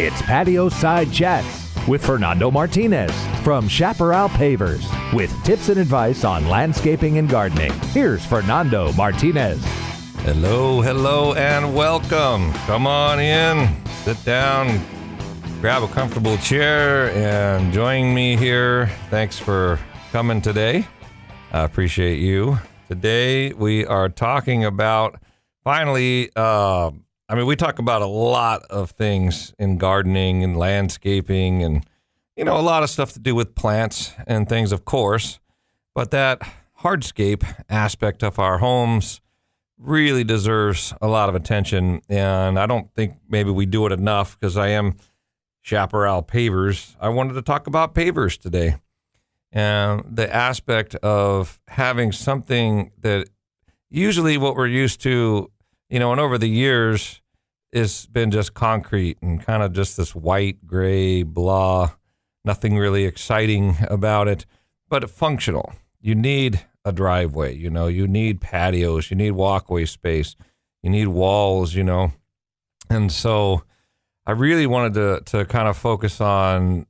It's Patio Side Chats with Fernando Martinez from Chaparral Pavers with tips and advice on landscaping and gardening. Here's Fernando Martinez. Hello, and welcome. Come on in, sit down, grab a comfortable chair, and join me here. Thanks for coming today. I appreciate you. Today we are talking about, finally, we talk about a lot of things in gardening and landscaping and, a lot of stuff to do with plants and things, of course. But that hardscape aspect of our homes really deserves a lot of attention. And I don't think maybe we do it enough because I am Chaparral Pavers. I wanted to talk about pavers today. And the aspect of having something that usually what we're used to, and over the years, it's been just concrete and kind of just this white, gray, blah, nothing really exciting about it, but functional. You need a driveway, you need patios, you need walkway space, you need walls, And so I really wanted to kind of focus on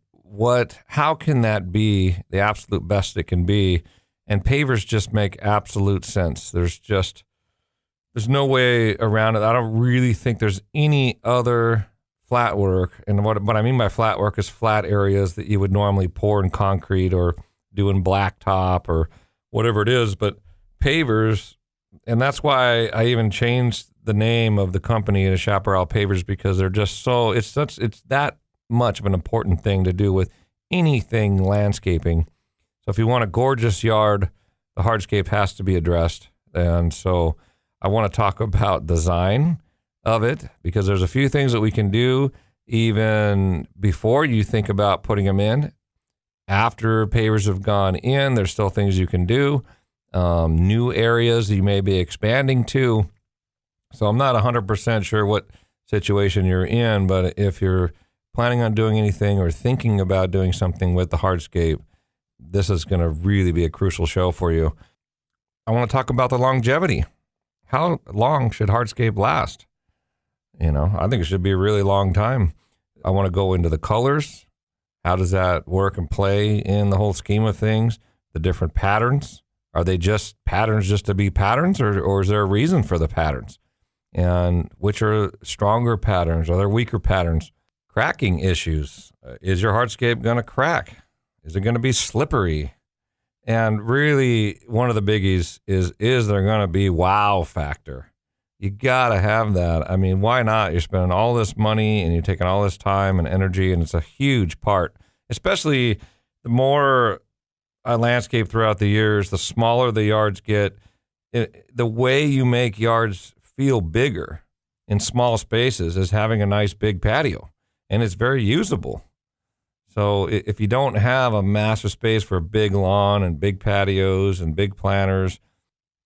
how can that be the absolute best it can be? And pavers just make absolute sense. There's no way around it. I don't really think there's any other flat work. And what I mean by flat work is flat areas that you would normally pour in concrete or do in blacktop or whatever it is. But pavers, and that's why I even changed the name of the company to Chaparral Pavers, because they're just it's that much of an important thing to do with anything landscaping. So if you want a gorgeous yard, the hardscape has to be addressed. And so I want to talk about design of it, because there's a few things that we can do even before you think about putting them in. After pavers have gone in, there's still things you can do. New areas you may be expanding to. So I'm not 100% sure what situation you're in, but if you're planning on doing anything or thinking about doing something with the hardscape, this is going to really be a crucial show for you. I want to talk about the longevity. How long should hardscape last? I think it should be a really long time. I want to go into the colors. How does that work and play in the whole scheme of things? The different patterns. Are they just patterns just to be patterns, or is there a reason for the patterns? And which are stronger patterns? Are there weaker patterns? Cracking issues. Is your hardscape going to crack? Is it going to be slippery? And really, one of the biggies is there going to be wow factor? You got to have that. I mean, why not? You're spending all this money and you're taking all this time and energy, and it's a huge part. Especially the more I landscape throughout the years, the smaller the yards get. The way you make yards feel bigger in small spaces is having a nice big patio, and it's very usable. So if you don't have a massive space for a big lawn and big patios and big planters,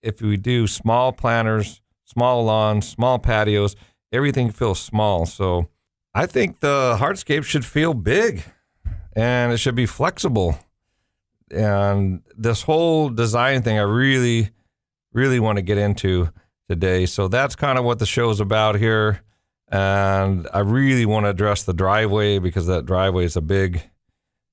if we do small planters, small lawns, small patios, everything feels small. So I think the hardscape should feel big and it should be flexible. And this whole design thing, I really, really want to get into today. So that's kind of what the show's about here. And I really want to address the driveway, because that driveway is a big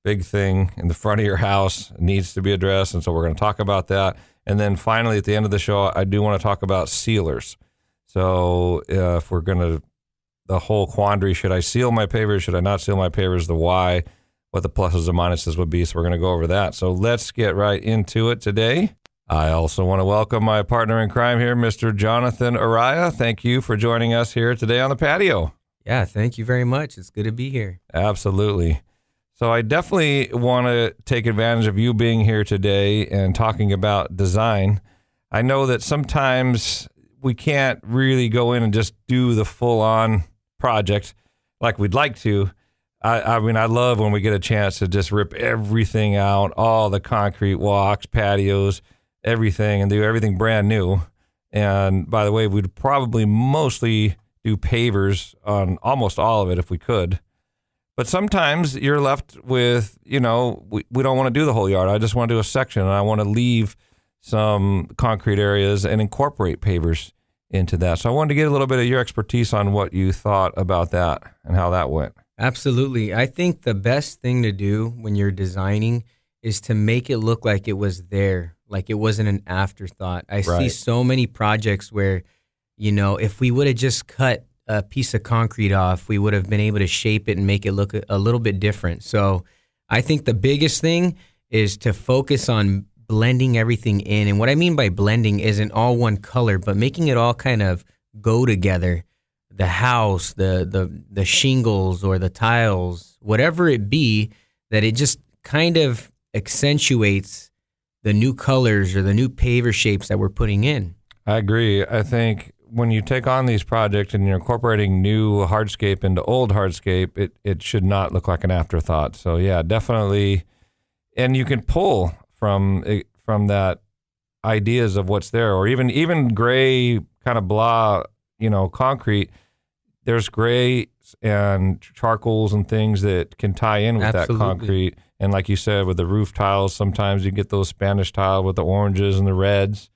thing in the front of your house. It needs to be addressed. And so we're going to talk about that. And then finally, at the end of the show, I do want to talk about sealers. So if we're going to, the whole quandary, should I seal my pavers? Should I not seal my pavers? The why, what the pluses and minuses would be. So we're going to go over that. So let's get right into it today. I also want to welcome my partner in crime here, Mr. Jonathan Araya. Thank you for joining us here today on the patio. Yeah, thank you very much. It's good to be here. Absolutely. So I definitely want to take advantage of you being here today and talking about design. I know that sometimes we can't really go in and just do the full-on project like we'd like to. I love when we get a chance to just rip everything out, all the concrete walks, patios, everything, and do everything brand new. And by the way, we'd probably mostly do pavers on almost all of it if we could. But sometimes you're left with, we don't want to do the whole yard. I just want to do a section, and I want to leave some concrete areas and incorporate pavers into that. So I wanted to get a little bit of your expertise on what you thought about that and how that went. Absolutely. I think the best thing to do when you're designing is to make it look like it was there, like it wasn't an afterthought. I see Right. so many projects where, if we would have just cut a piece of concrete off, we would have been able to shape it and make it look a little bit different. So I think the biggest thing is to focus on blending everything in. And what I mean by blending isn't all one color, but making it all kind of go together. The house, the shingles or the tiles, whatever it be, that it just kind of accentuates the new colors or the new paver shapes that we're putting in. I agree. I think when you take on these projects and you're incorporating new hardscape into old hardscape, it should not look like an afterthought. So yeah, definitely. And you can pull from that ideas of what's there, or even gray kind of blah, concrete. There's grays and charcoals and things that can tie in with Absolutely. that concrete. And like you said, with the roof tiles, sometimes you get those Spanish tile with the oranges and the reds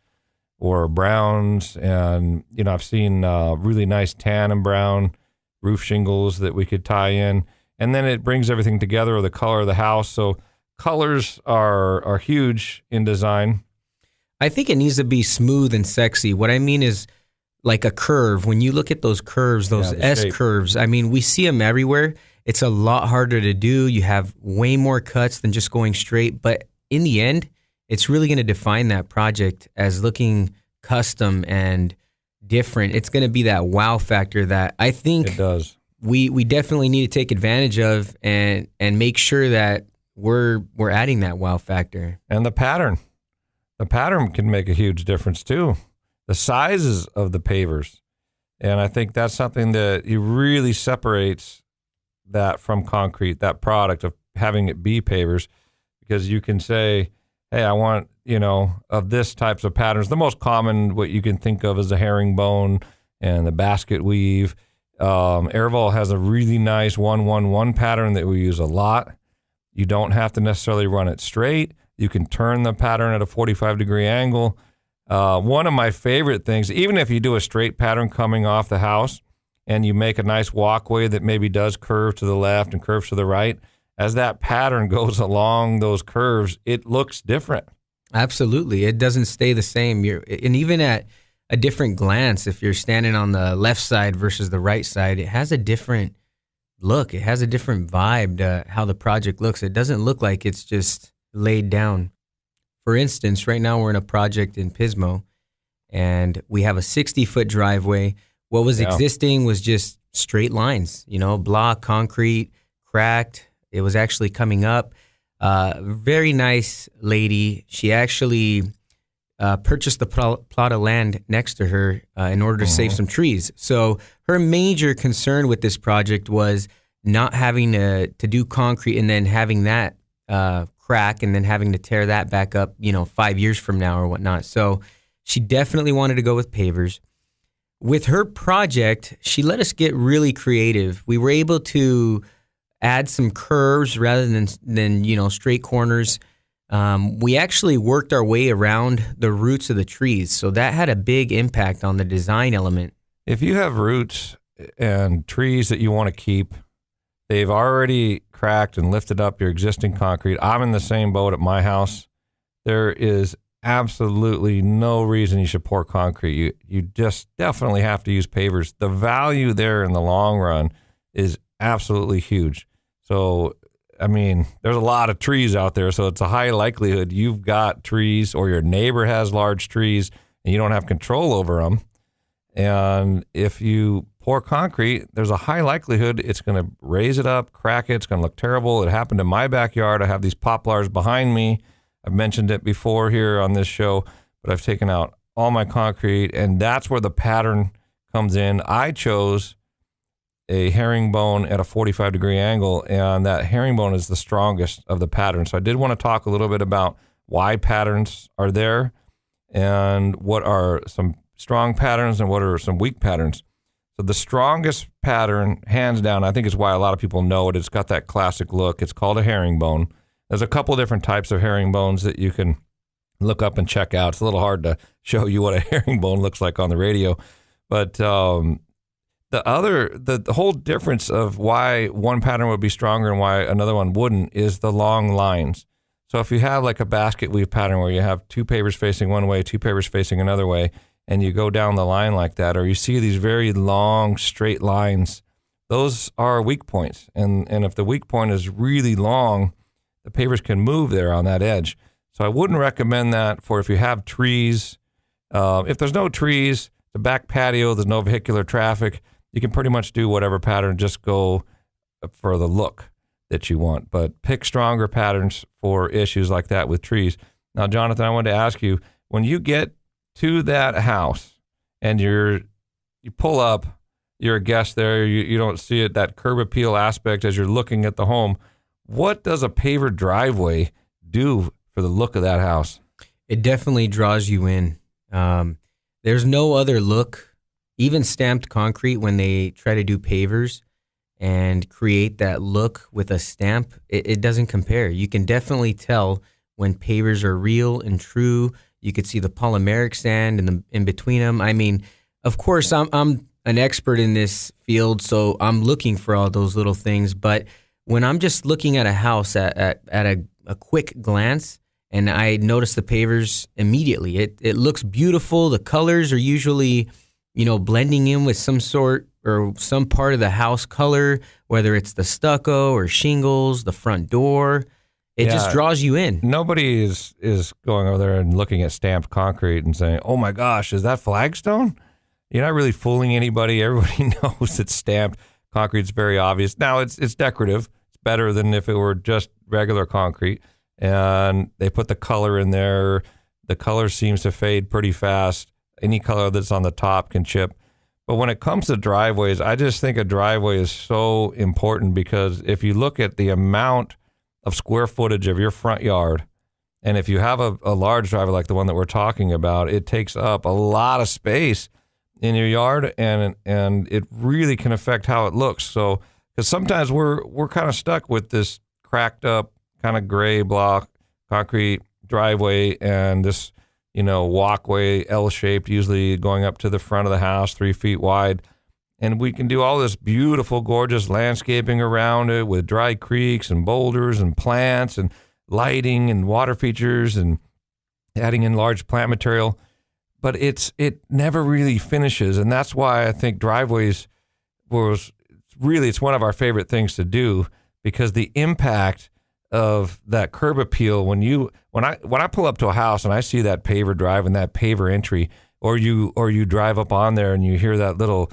or browns. And, I've seen really nice tan and brown roof shingles that we could tie in. And then it brings everything together, or the color of the house. So colors are huge in design. I think it needs to be smooth and sexy. What I mean is like a curve. When you look at those curves, those the S shape. curves, I mean, we see them everywhere. It's a lot harder to do. You have way more cuts than just going straight. But in the end, it's really going to define that project as looking custom and different. It's going to be that wow factor that I think It does. we definitely need to take advantage of and make sure that we're adding that wow factor. And the pattern can make a huge difference too. The sizes of the pavers. And I think that's something that really separates that from concrete, that product of having it be pavers, because you can say, hey, I want, of this types of patterns. The most common, what you can think of is the herringbone and the basket weave. Airval has a really nice 1-1-1 pattern that we use a lot. You don't have to necessarily run it straight. You can turn the pattern at a 45-degree angle. One of my favorite things, even if you do a straight pattern coming off the house and you make a nice walkway that maybe does curve to the left and curve to the right, as that pattern goes along those curves, it looks different. Absolutely. It doesn't stay the same. And even at a different glance, if you're standing on the left side versus the right side, it has a different look. It has a different vibe to how the project looks. It doesn't look like it's just laid down. For instance, right now we're in a project in Pismo, and we have a 60-foot driveway. What was existing was just straight lines, block, concrete, cracked. It was actually coming up. Very nice lady. She actually purchased the plot of land next to her in order to save some trees. So her major concern with this project was not having to do concrete and then having that crack and then having to tear that back up, 5 years from now or whatnot. So she definitely wanted to go with pavers. With her project, she let us get really creative. We were able to add some curves rather than straight corners. We actually worked our way around the roots of the trees, so that had a big impact on the design element. If you have roots and trees that you want to keep, they've already cracked and lifted up your existing concrete. I'm in the same boat at my house. There is absolutely no reason you should pour concrete. You just definitely have to use pavers. The value there in the long run is absolutely huge. So, I mean, there's a lot of trees out there, so it's a high likelihood you've got trees or your neighbor has large trees and you don't have control over them. And if you pour concrete, there's a high likelihood it's going to raise it up, crack it. It's going to look terrible. It happened in my backyard. I have these poplars behind me. I've mentioned it before here on this show, but I've taken out all my concrete, and that's where the pattern comes in. I chose a herringbone at a 45-degree angle, and that herringbone is the strongest of the patterns. So I did want to talk a little bit about why patterns are there and what are some strong patterns and what are some weak patterns. So the strongest pattern, hands down, I think is why a lot of people know it. It's got that classic look. It's called a herringbone. There's a couple different types of herringbones that you can look up and check out. It's a little hard to show you what a herringbone looks like on the radio, but the the whole difference of why one pattern would be stronger and why another one wouldn't is the long lines. So if you have like a basket weave pattern where you have 2 pavers facing one way, 2 pavers facing another way, and you go down the line like that, or you see these very long straight lines, those are weak points. And if the weak point is really long, the pavers can move there on that edge. So I wouldn't recommend that for if you have trees. If there's no trees, the back patio, there's no vehicular traffic, you can pretty much do whatever pattern, just go for the look that you want. But pick stronger patterns for issues like that with trees. Now, Jonathan, I wanted to ask you, when you get to that house and you pull up, you're a guest there, you don't see it, that curb appeal aspect as you're looking at the home, what does a paver driveway do for the look of that house? It definitely draws you in. There's no other look, even stamped concrete, when they try to do pavers and create that look with a stamp, it doesn't compare. You can definitely tell when pavers are real and true. You could see the polymeric sand in between them. I mean, of course, I'm an expert in this field, so I'm looking for all those little things. But when I'm just looking at a house at a quick glance, and I notice the pavers immediately, it looks beautiful. The colors are usually, blending in with some sort or some part of the house color, whether it's the stucco or shingles, the front door. It just draws you in. Nobody is going over there and looking at stamped concrete and saying, oh my gosh, is that flagstone? You're not really fooling anybody. Everybody knows it's stamped. Concrete's very obvious. Now, it's decorative. It's better than if it were just regular concrete. And they put the color in there. The color seems to fade pretty fast. Any color that's on the top can chip. But when it comes to driveways, I just think a driveway is so important, because if you look at the amount of square footage of your front yard, and if you have a large driveway like the one that we're talking about, it takes up a lot of space in your yard, and it really can affect how it looks. So, because sometimes we're kind of stuck with this cracked up kind of gray block concrete driveway and this walkway L-shaped, usually going up to the front of the house, 3 feet wide. And we can do all this beautiful, gorgeous landscaping around it with dry creeks and boulders and plants and lighting and water features and adding in large plant material. But it never really finishes. And that's why I think driveways it's one of our favorite things to do, because the impact of that curb appeal, when I pull up to a house and I see that paver drive and that paver entry, or you drive up on there and you hear that little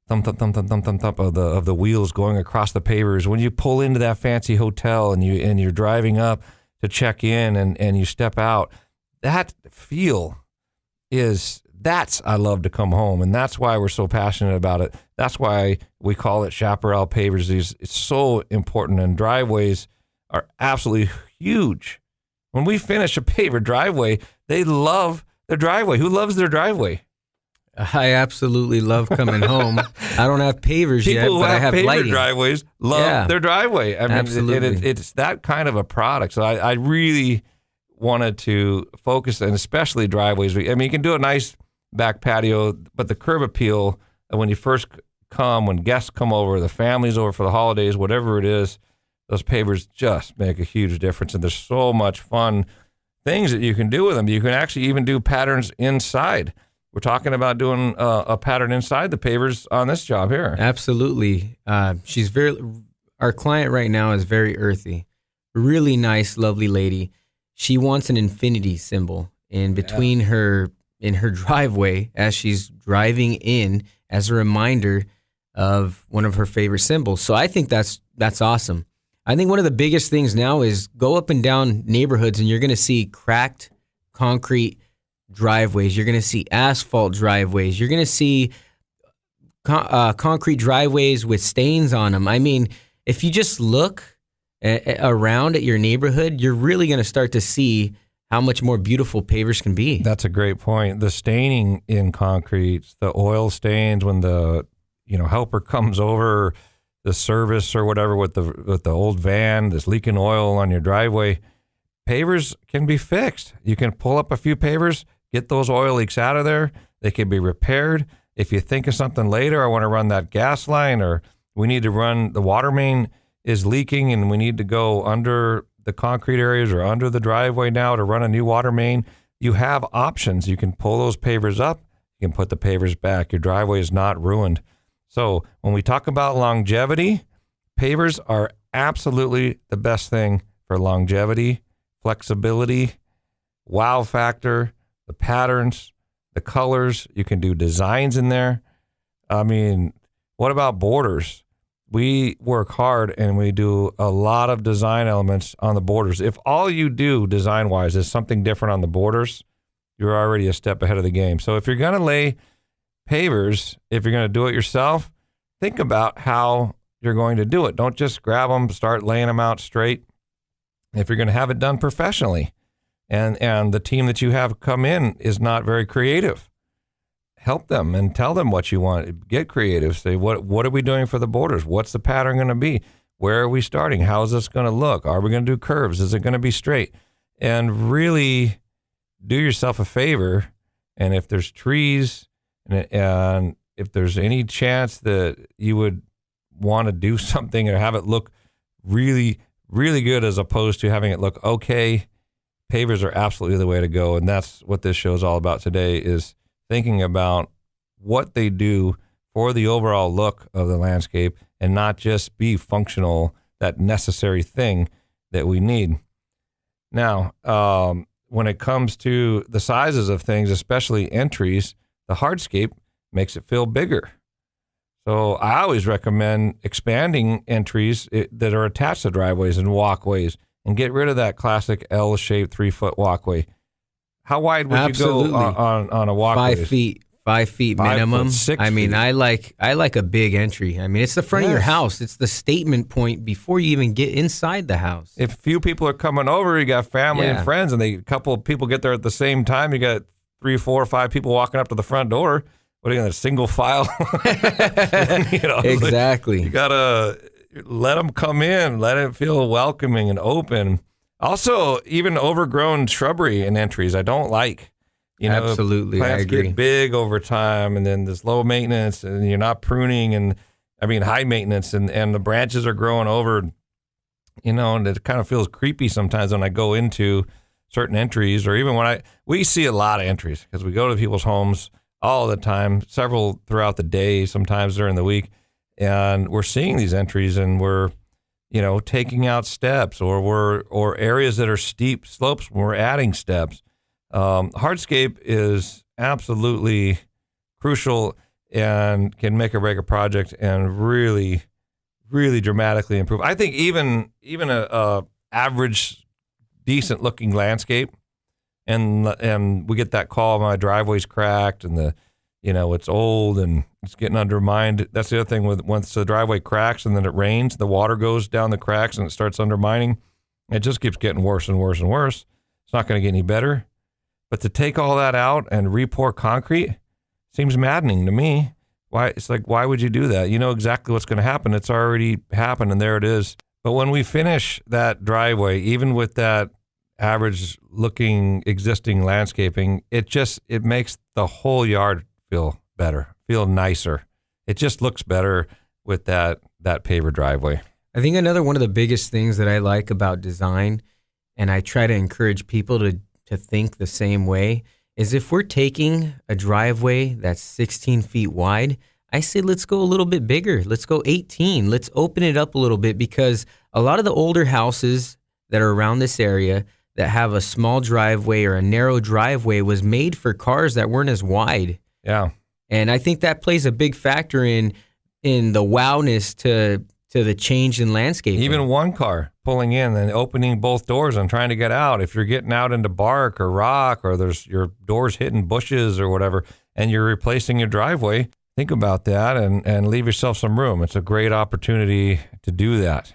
thump thump thump thump thump thump thump of the wheels going across the pavers, when you pull into that fancy hotel and you're driving up to check in and you step out, that feel that's I love to come home, and that's why we're so passionate about it. That's why we call it Chaparral Pavers. It's so important, and driveways are absolutely huge. When we finish a paver driveway, they love their driveway. Who loves their driveway? I absolutely love coming home. I don't have pavers yet, but I have lighting. Driveways love their driveway. I mean, absolutely. It's that kind of a product. So I really wanted to focus, and especially driveways. I mean, you can do a nice back patio, but the curb appeal, when you first come, when guests come over, the family's over for the holidays, whatever it is, those pavers just make a huge difference. And there's so much fun things that you can do with them. You can actually even do patterns inside. We're talking about doing a pattern inside the pavers on this job here. Absolutely. Our client right now is very earthy. Really nice, lovely lady. She wants an infinity symbol in between in her driveway as she's driving in, as a reminder of one of her favorite symbols. So I think that's awesome. I think one of the biggest things now is go up and down neighborhoods and you're going to see cracked concrete driveways. You're going to see asphalt driveways. You're going to see concrete driveways with stains on them. I mean, if you just look around at your neighborhood, you're really going to start to see how much more beautiful pavers can be. That's a great point. The staining in concrete, the oil stains when the helper comes over, the service or whatever with the old van that's leaking oil on your driveway, pavers can be fixed. You can pull up a few pavers, get those oil leaks out of there. They can be repaired. If you think of something later, I want to run that gas line, or we need to run, the water main is leaking and we need to go under the concrete areas or under the driveway now to run a new water main, you have options. You can pull those pavers up, you can put the pavers back. Your driveway is not ruined. So when we talk about longevity, pavers are absolutely the best thing for longevity, flexibility, wow factor, the patterns, the colors. You can do designs in there. I mean, what about borders? We work hard and we do a lot of design elements on the borders. If all you do design-wise is something different on the borders, you're already a step ahead of the game. So if you're going to lay pavers, if you're going to do it yourself, think about how you're going to do it. Don't just grab them, start laying them out straight. If you're going to have it done professionally and the team that you have come in is not very creative, help them and tell them what you want. Get creative. Say, what are we doing for the borders? What's the pattern going to be? Where are we starting? How is this going to look? Are we going to do curves? Is it going to be straight? And really do yourself a favor. And if there's trees and if there's any chance that you would want to do something or have it look really, really good as opposed to having it look okay, pavers are absolutely the way to go. And that's what this show is all about today, is thinking about what they do for the overall look of the landscape and not just be functional, that necessary thing that we need. Now, when it comes to the sizes of things, especially entries, the hardscape makes it feel bigger. So I always recommend expanding entries that are attached to driveways and walkways and get rid of that classic L-shaped 3-foot walkway. How wide would Absolutely. you go on a walkway? 5 feet. 5 feet 5 minimum. foot, 6 I mean, feet. I like a big entry. I mean, it's the front of your Yes. house. It's the statement point before you even get inside the house. If few people are coming over, you got family and Yeah. friends, and a couple of people get there at the same time. You got 3, 4, 5 people walking up to the front door. What are you going to single file? Exactly. You got to let them come in, let it feel welcoming and open. Also, even overgrown shrubbery in entries, I don't like. Absolutely, I plants agree. get big over time, and then there's low maintenance, and you're not pruning, and high maintenance, and the branches are growing over, and it kind of feels creepy sometimes when I go into certain entries, or even when we see a lot of entries because we go to people's homes all the time, several throughout the day, sometimes during the week, and we're seeing these entries, and we're taking out steps, or areas that are steep slopes, we're adding steps. Hardscape is absolutely crucial and can make or break a project and really, really dramatically improve. I think even a average, decent looking landscape, and we get that call, my driveway's cracked and it's old and it's getting undermined. That's the other thing once the driveway cracks and then it rains, the water goes down the cracks and it starts undermining. It just keeps getting worse and worse and worse. It's not going to get any better. But to take all that out and re-pour concrete seems maddening to me. Why would you do that? You know exactly what's going to happen. It's already happened, and there it is. But when we finish that driveway, even with that average-looking existing landscaping, it makes the whole yard feel better, feel nicer. It just looks better with that paver driveway. I think another one of the biggest things that I like about design, and I try to encourage people to think the same way, is if we're taking a driveway that's 16 feet wide, I say let's go a little bit bigger. Let's go 18. Let's open it up a little bit, because a lot of the older houses that are around this area that have a small driveway or a narrow driveway was made for cars that weren't as wide. Yeah. And I think that plays a big factor in the wowness to the change in landscaping. Even one car pulling in and opening both doors and trying to get out. If you're getting out into bark or rock, or there's your doors hitting bushes or whatever, and you're replacing your driveway, think about that and leave yourself some room. It's a great opportunity to do that.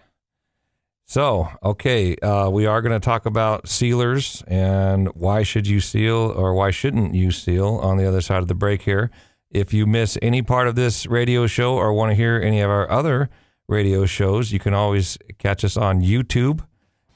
So, okay, we are going to talk about sealers and why should you seal or why shouldn't you seal on the other side of the break here. If you miss any part of this radio show or want to hear any of our other radio shows, you can always catch us on YouTube.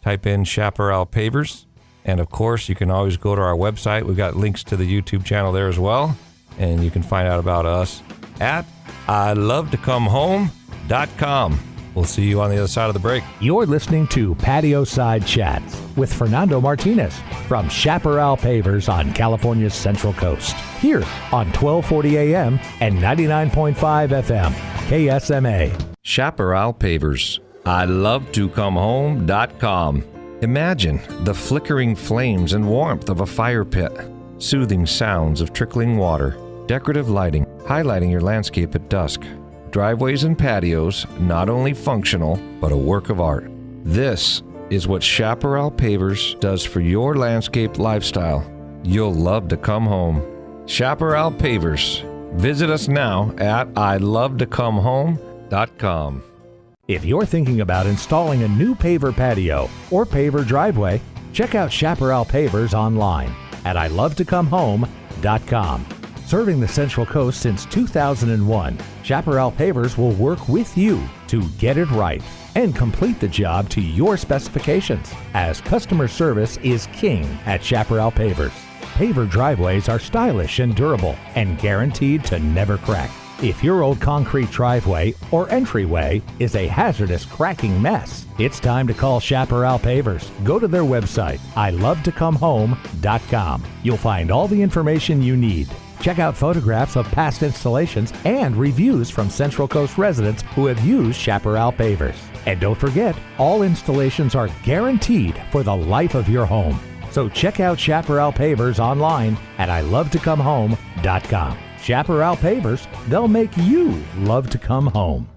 Type in Chaparral Pavers. And of course, you can always go to our website. We've got links to the YouTube channel there as well. And you can find out about us at ilovetoComeHome.com. We'll see you on the other side of the break. You're listening to Patio Side Chats with Fernando Martinez from Chaparral Pavers on California's Central Coast. Here on 1240 AM and 99.5 FM, KSMA. Chaparral Pavers. ilovetoComeHome.com. Imagine the flickering flames and warmth of a fire pit, soothing sounds of trickling water, decorative lighting, highlighting your landscape at dusk. Driveways and patios, not only functional, but a work of art. This is what Chaparral Pavers does for your landscape lifestyle. You'll love to come home. Chaparral Pavers. Visit us now at ilovetoComeHome.com. If you're thinking about installing a new paver patio or paver driveway, check out Chaparral Pavers online at ilovetoComeHome.com. Serving the Central Coast since 2001, Chaparral Pavers will work with you to get it right and complete the job to your specifications, as customer service is king at Chaparral Pavers. Paver driveways are stylish and durable and guaranteed to never crack. If your old concrete driveway or entryway is a hazardous cracking mess, it's time to call Chaparral Pavers. Go to their website, ilovetoComeHome.com. You'll find all the information you need. Check out photographs of past installations and reviews from Central Coast residents who have used Chaparral Pavers. And don't forget, all installations are guaranteed for the life of your home. So check out Chaparral Pavers online at ilovetoComeHome.com. Chaparral Pavers, they'll make you love to come home.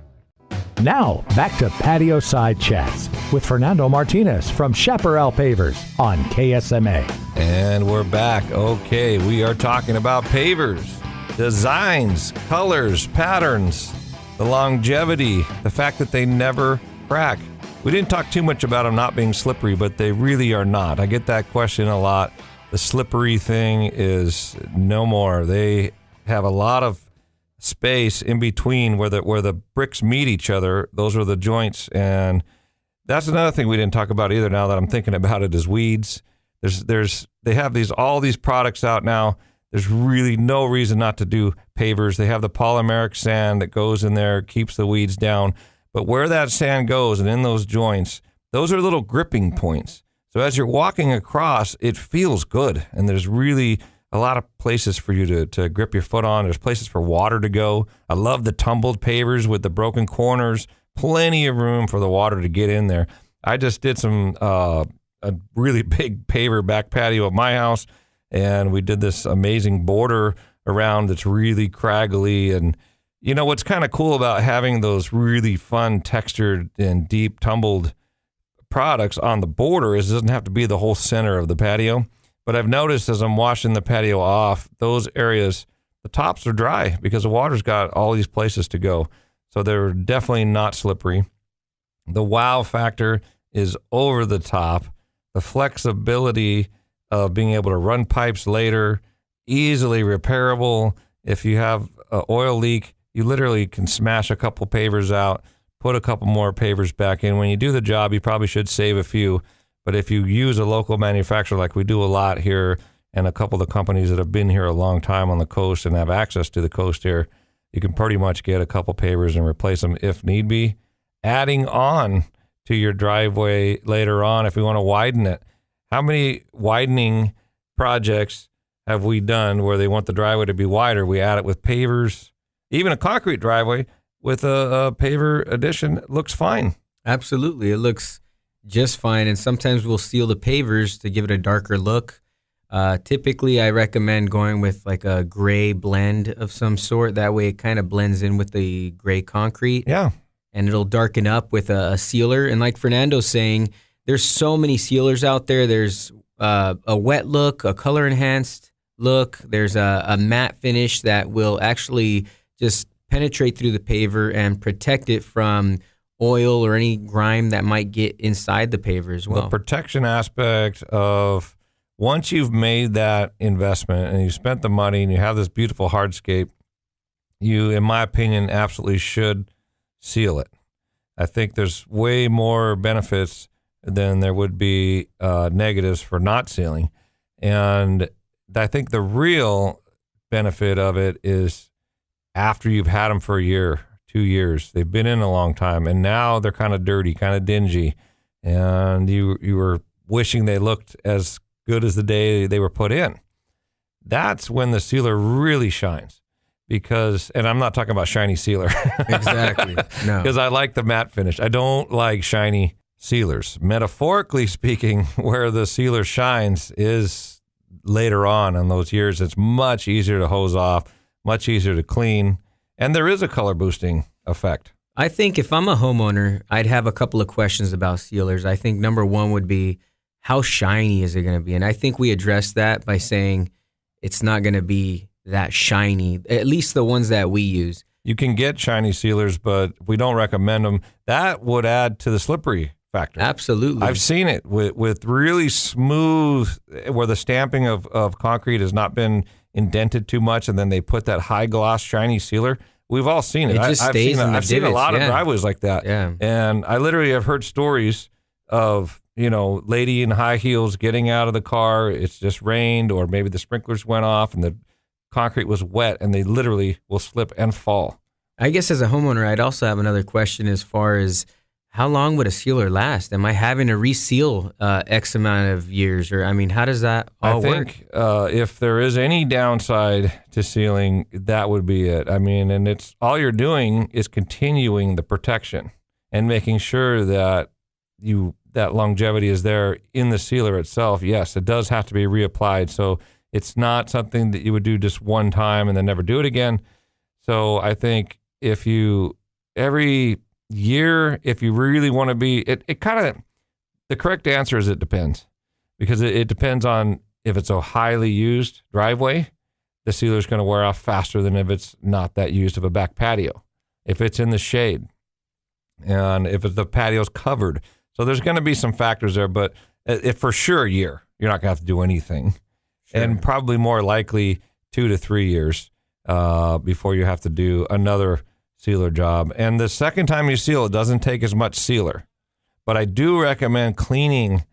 Now, back to Patio Side Chats with Fernando Martinez from Chaparral Pavers on KSMA. And we're back. Okay, we are talking about pavers, designs, colors, patterns, the longevity, the fact that they never crack. We didn't talk too much about them not being slippery, but they really are not. I get that question a lot. The slippery thing is no more. They have a lot of space in between where the bricks meet each other. Those are the joints, and that's another thing we didn't talk about either. Now that I'm thinking about it, is weeds. They have all these products out now. There's really no reason not to do pavers. They have the polymeric sand that goes in there, keeps the weeds down. But where that sand goes and in those joints, those are little gripping points. So as you're walking across, it feels good, and there's really a lot of places for you to grip your foot on. There's places for water to go. I love the tumbled pavers with the broken corners. Plenty of room for the water to get in there. I just did a really big paver back patio at my house, and we did this amazing border around that's really craggly. And you know what's kind of cool about having those really fun textured and deep tumbled products on the border is it doesn't have to be the whole center of the patio. But I've noticed as I'm washing the patio off, those areas, the tops are dry because the water's got all these places to go. So they're definitely not slippery. The wow factor is over the top. The flexibility of being able to run pipes later, easily repairable. If you have an oil leak, you literally can smash a couple pavers out, put a couple more pavers back in. When you do the job, you probably should save a few. But if you use a local manufacturer like we do a lot here, and a couple of the companies that have been here a long time on the coast and have access to the coast here, you can pretty much get a couple pavers and replace them if need be. Adding on to your driveway later on if we want to widen it. How many widening projects have we done where they want the driveway to be wider? We add it with pavers. Even a concrete driveway with a paver addition looks fine. Absolutely. It looks just fine, and sometimes we'll seal the pavers to give it a darker look. Typically, I recommend going with like a gray blend of some sort. That way it kind of blends in with the gray concrete. Yeah. And it'll darken up with a sealer. And like Fernando's saying, there's so many sealers out there. There's a wet look, a color-enhanced look. There's a matte finish that will actually just penetrate through the paver and protect it from oil or any grime that might get inside the paver as well. The protection aspect of once you've made that investment and you spent the money and you have this beautiful hardscape, you, in my opinion, absolutely should seal it. I think there's way more benefits than there would be negatives for not sealing. And I think the real benefit of it is after you've had them for a year, 2 years, they've been in a long time, and now they're kind of dirty, kind of dingy, and you were wishing they looked as good as the day they were put in. That's when the sealer really shines. Because, and I'm not talking about shiny sealer. Exactly. No. Because I like the matte finish. I don't like shiny sealers. Metaphorically speaking, where the sealer shines is later on in those years. It's much easier to hose off, much easier to clean, and there is a color boosting effect. I think if I'm a homeowner, I'd have a couple of questions about sealers. I think number one would be, how shiny is it going to be? And I think we addressed that by saying it's not going to be that shiny, at least the ones that we use. You can get shiny sealers, but we don't recommend them. That would add to the slippery factor. Absolutely. I've seen it with really smooth, where the stamping of concrete has not been indented too much, and then they put that high gloss shiny sealer. We've all seen it. It just stays in the I've seen a lot of yeah. driveways like that. Yeah. And I literally have heard stories of, lady in high heels getting out of the car. It's just rained, or maybe the sprinklers went off and the concrete was wet, and they literally will slip and fall. I guess as a homeowner, I'd also have another question as far as how long would a sealer last? Am I having to reseal X amount of years? Or, how does that all work? I think if there is any downside to sealing, that would be it. And it's all you're doing is continuing the protection and making sure that that longevity is there in the sealer itself. Yes, it does have to be reapplied. So it's not something that you would do just one time and then never do it again. So I think every year, if you really want to be, the correct answer is it depends. Because it depends on if it's a highly used driveway, the sealer is going to wear off faster than if it's not that used of a back patio. If it's in the shade, and if the patio's covered. So there's going to be some factors there, but if for sure a year, you're not going to have to do anything. Sure. And probably more likely 2 to 3 years before you have to do another sealer job. And the second time you seal, it doesn't take as much sealer. But I do recommend cleaning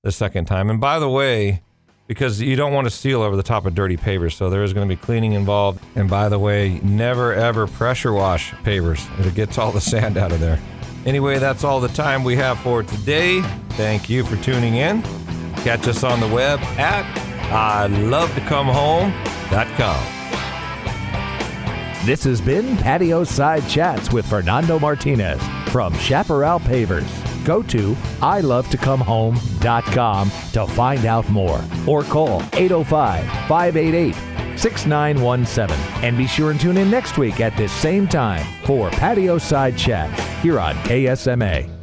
the second time. And by the way, because you don't want to seal over the top of dirty pavers, so there is going to be cleaning involved. And by the way, never ever pressure wash pavers. It gets all the sand out of there. Anyway, that's all the time we have for today. Thank you for tuning in. Catch us on the web at ILoveToComeHome.com. This has been Patio Side Chats with Fernando Martinez from Chaparral Pavers. Go to ILoveToComeHome.com to find out more, or call 805-588-6917. And be sure and tune in next week at this same time for Patio Side Chats here on KSMA.